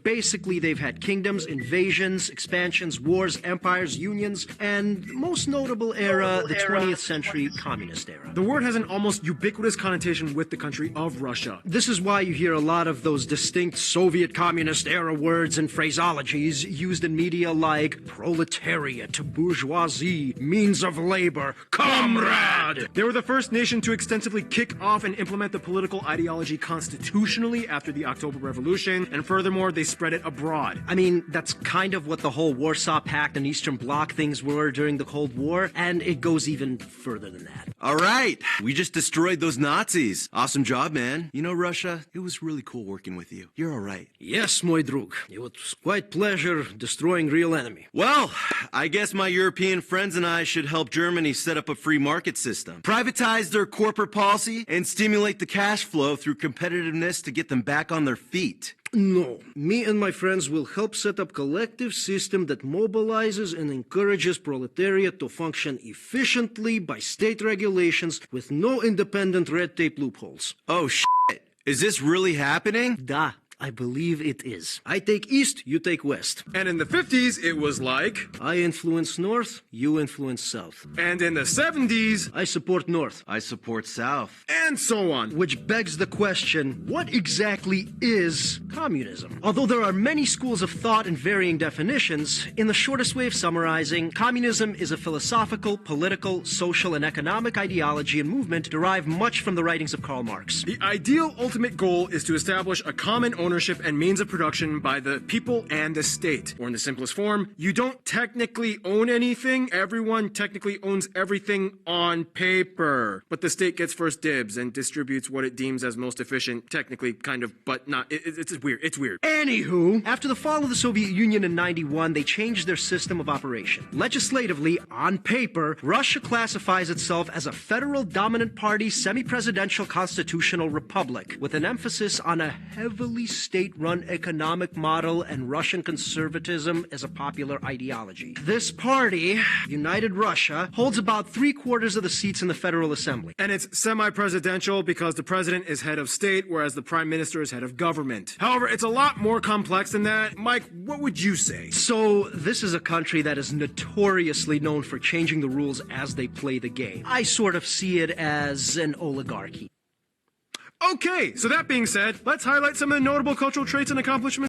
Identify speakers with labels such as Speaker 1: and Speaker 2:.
Speaker 1: Basically, they've had kingdoms, invasions, expansions, wars, empires, unions, and most notable era, the 20th century communist era.
Speaker 2: The word has an almost ubiquitous connotation with the country of Russia.
Speaker 1: This is why you hear a lot of those distinct Soviet communist era words and phraseologies used in media like proletariat, bourgeoisie, means of labor, comrade.
Speaker 2: They were the first nation to extensively kick off and implement the political ideology constitutionally after the October Revolution, and furthermore, they spread it abroad.
Speaker 1: I mean, that's kind of what the whole Warsaw Pact and Eastern Bloc things were during the Cold War, and it goes even further than that.
Speaker 3: All right, we just destroyed those Nazis. Awesome job, man. You know, Russia, it was really cool working with you. You're all right.
Speaker 1: Yes, mój drug. It was quite pleasure destroying real enemy.
Speaker 3: Well, I guess my European friends and I should help Germany set up a free market system, privatize their corporate policy, and stimulate the cash flow through competitiveness to get them back on their feet.
Speaker 1: No. Me and my friends will help set up collective system that mobilizes and encourages proletariat to function efficiently by state regulations with no independent red tape loopholes.
Speaker 3: Oh, shit. Is this really happening?
Speaker 1: Da. I believe it is. I take east, you take west.
Speaker 2: And in the 50s, it was like...
Speaker 1: I influence north, you influence south.
Speaker 2: And in the 70s...
Speaker 1: I support north.
Speaker 3: I support south.
Speaker 2: And so on.
Speaker 1: Which begs the question, what exactly is communism? Although there are many schools of thought and varying definitions, in the shortest way of summarizing, communism is a philosophical, political, social, and economic ideology and movement derived much from the writings of Karl Marx.
Speaker 2: The ideal ultimate goal is to establish a common ownership and means of production by the people and the state. Or in the simplest form, you don't technically own anything. Everyone technically owns everything on paper. But the state gets first dibs and distributes what it deems as most efficient, technically, kind of, but not. It's weird. It's weird.
Speaker 1: Anywho, after the fall of the Soviet Union in '91, they changed their system of operation. Legislatively, on paper, Russia classifies itself as a federal dominant party semi-presidential constitutional republic, with an emphasis on a heavily state-run economic model and Russian conservatism as a popular ideology. This party, United Russia, holds about 3/4 of the seats in the Federal Assembly.
Speaker 2: And it's semi-presidential because the president is head of state, whereas the prime minister is head of government. However, it's a lot more complex than that. Mike, what would you say?
Speaker 1: So, this is a country that is notoriously known for changing the rules as they play the game. I sort of see it as an oligarchy.
Speaker 2: Okay, so that being said, let's highlight some of the notable cultural traits and accomplishments